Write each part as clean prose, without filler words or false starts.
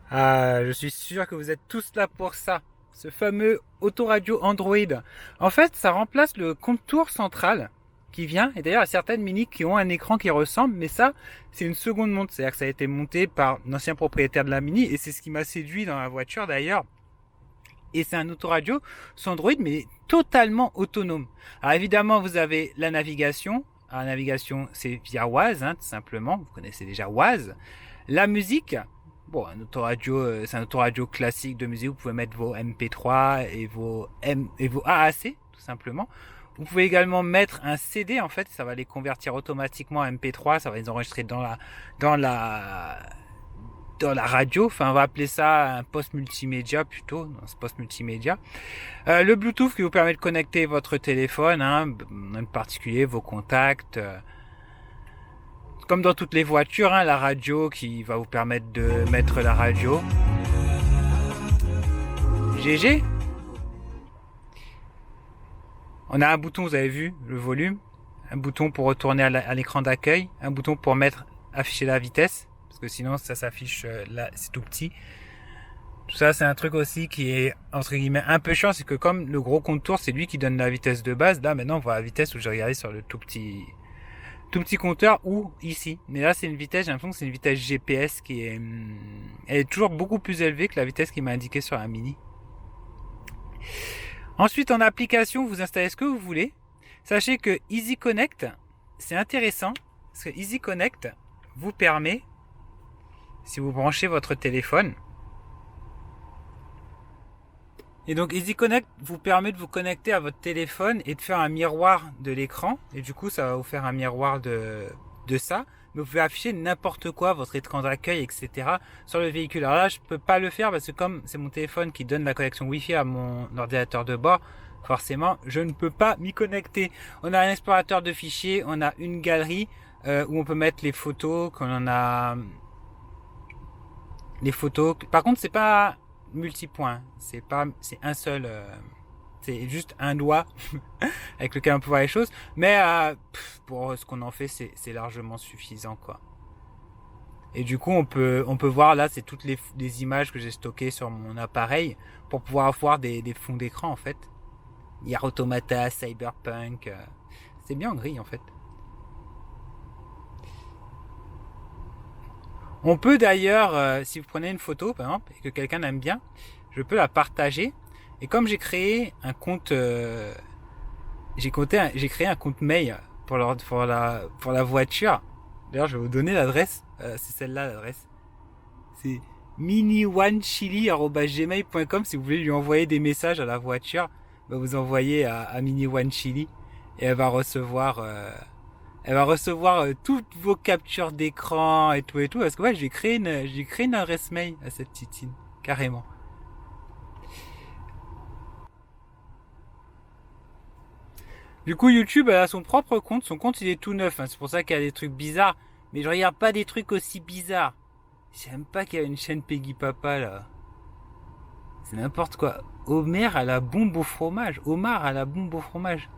Ah, je suis sûr que vous êtes tous là pour ça. Ce fameux autoradio Android. En fait, ça remplace le contour central qui vient. Et d'ailleurs, il y a certaines mini qui ont un écran qui ressemble, mais ça, c'est une seconde monte. C'est-à-dire que ça a été monté par l'ancien propriétaire de la mini, et c'est ce qui m'a séduit dans la voiture d'ailleurs. Et c'est un autoradio sur Android, mais totalement autonome. Alors évidemment, vous avez la navigation. La navigation, c'est via Waze, tout simplement. Vous connaissez déjà Waze. La musique, bon, un autoradio, c'est un autoradio classique de musique. Vous pouvez mettre vos MP3 et vos AAC, tout simplement. Vous pouvez également mettre un CD, en fait, ça va les convertir automatiquement en MP3, ça va les enregistrer dans la, dans la radio. Enfin, on va appeler ça un poste multimédia plutôt, dans ce poste multimédia. Le Bluetooth qui vous permet de connecter votre téléphone, en particulier vos contacts. Comme dans toutes les voitures, la radio qui va vous permettre de mettre la radio. GG. On a un bouton, vous avez vu, le volume. Un bouton pour retourner à l'écran d'accueil. Un bouton pour afficher la vitesse. Parce que sinon, ça s'affiche là, c'est tout petit. Tout ça, c'est un truc aussi qui est, entre guillemets, un peu chiant. C'est que comme le gros contour, c'est lui qui donne la vitesse de base. Là, maintenant, on voit la vitesse où j'ai regardé sur le tout petit compteur ou ici. Mais là, c'est une vitesse, j'ai l'impression que c'est une vitesse GPS qui est, elle est toujours beaucoup plus élevée que la vitesse qui m'a indiqué sur la Mini. Ensuite, en application, vous installez ce que vous voulez. Sachez que Easy Connect, c'est intéressant parce que Easy Connect vous permet, si vous branchez votre téléphone, et donc Easy Connect vous permet de vous connecter à votre téléphone et de faire un miroir de l'écran. Et du coup, ça va vous faire un miroir de ça. Mais vous pouvez afficher n'importe quoi, votre écran d'accueil, etc. sur le véhicule. Alors là, je peux pas le faire parce que comme c'est mon téléphone qui donne la connexion Wi-Fi à mon ordinateur de bord, forcément, je ne peux pas m'y connecter. On a un explorateur de fichiers, on a une galerie où on peut mettre les photos, qu'on en a les photos. Par contre, c'est pas multipoint, c'est un seul, c'est juste un doigt avec lequel on peut voir les choses. Mais pour ce qu'on en fait, c'est largement suffisant, quoi. Et du coup, on peut voir là, c'est toutes les images que j'ai stockées sur mon appareil pour pouvoir voir des fonds d'écran en fait. Nier Automata, Cyberpunk, c'est bien en gris en fait. On peut d'ailleurs, si vous prenez une photo par exemple et que quelqu'un aime bien, je peux la partager. Et comme j'ai créé un compte, j'ai créé un compte mail pour la voiture. D'ailleurs, je vais vous donner l'adresse. C'est celle-là l'adresse. C'est mini1chili@gmail.com si vous voulez lui envoyer des messages à la voiture. Bah, vous envoyez à mini1chili et elle va recevoir toutes vos captures d'écran et tout parce que ouais, j'ai créé une adresse mail à cette titine carrément. Du coup, YouTube elle a son propre compte. Son compte il est tout neuf. C'est pour ça qu'il y a des trucs bizarres. Mais je regarde pas des trucs aussi bizarres. J'aime pas qu'il y a une chaîne Peggy Papa là. C'est n'importe quoi. Homer à la bombe au fromage. Omar à la bombe au fromage.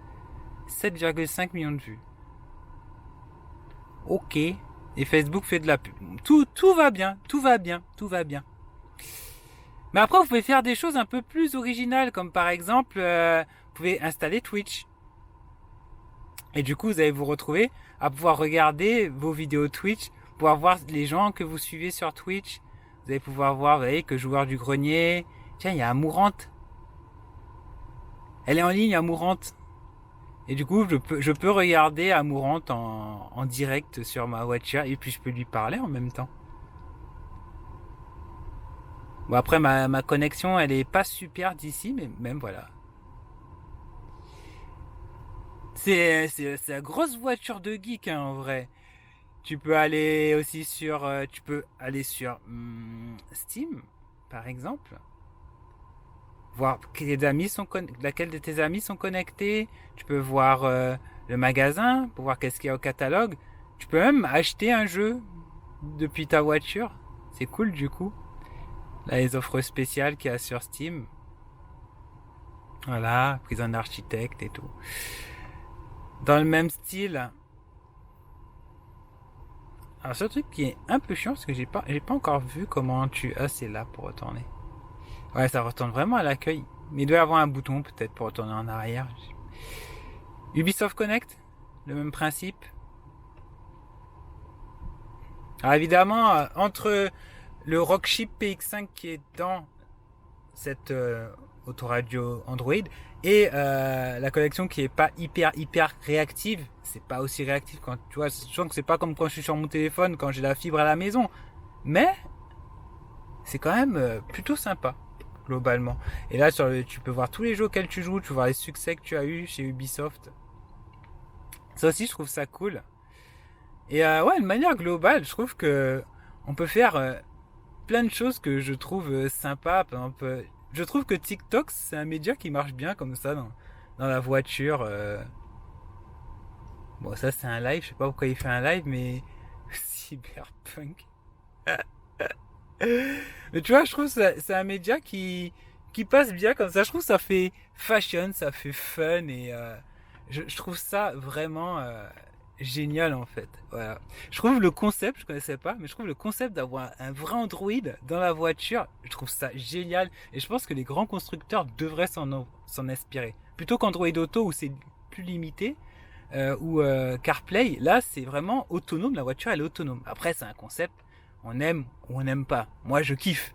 7,5 millions de vues. Ok. Et Facebook fait de la pub. Tout va bien. Tout va bien. Tout va bien. Mais après, vous pouvez faire des choses un peu plus originales. Comme par exemple, vous pouvez installer Twitch. Et du coup, vous allez vous retrouver à pouvoir regarder vos vidéos Twitch, pouvoir voir les gens que vous suivez sur Twitch. Vous allez pouvoir voir, vous voyez, que Joueur du Grenier. Tiens, il y a Amourante. Elle est en ligne, Amourante. Et du coup, je peux regarder Amourante en direct sur ma voiture et puis je peux lui parler en même temps. Bon, après, ma connexion, elle est pas super d'ici, mais même voilà. C'est la grosse voiture de geek, en vrai. Tu peux aller aussi sur Steam, par exemple. Voir laquelle de tes amis sont connectés. Tu peux voir le magasin pour voir qu'est-ce qu'il y a au catalogue. Tu peux même acheter un jeu depuis ta voiture. C'est cool du coup. Là, les offres spéciales qu'il y a sur Steam. Voilà, Prison Architect et tout. Dans le même style, Alors, le seul truc qui est un peu chiant, parce que j'ai pas encore vu comment tu... Ah, c'est là pour retourner. Ouais, ça retourne vraiment à l'accueil. Mais il doit y avoir un bouton peut-être pour retourner en arrière. Ubisoft Connect, le même principe. Alors évidemment, entre le Rockchip PX5 qui est dans cette autoradio Android et la connexion qui est pas hyper réactive, c'est pas aussi réactif quand tu vois, je sens que c'est pas comme quand je suis sur mon téléphone quand j'ai la fibre à la maison, mais c'est quand même plutôt sympa globalement. Et là tu peux voir tous les jeux auxquels tu joues, tu peux voir les succès que tu as eu chez Ubisoft. Ça aussi je trouve ça cool. Et ouais, de manière globale, je trouve que on peut faire plein de choses que je trouve sympas. Par exemple, je trouve que TikTok, c'est un média qui marche bien comme ça dans la voiture. Bon, ça c'est un live, je sais pas pourquoi il fait un live, mais cyberpunk. Mais tu vois, je trouve que c'est un média qui passe bien comme ça. Je trouve que ça fait fashion, ça fait fun et je trouve ça vraiment génial en fait. Voilà. Je trouve le concept, je connaissais pas, mais je trouve le concept d'avoir un vrai Android dans la voiture, je trouve ça génial et je pense que les grands constructeurs devraient s'en inspirer. Plutôt qu'Android Auto où c'est plus limité, ou CarPlay, là c'est vraiment autonome, la voiture elle est autonome. Après c'est un concept, on aime ou on n'aime pas. Moi je kiffe.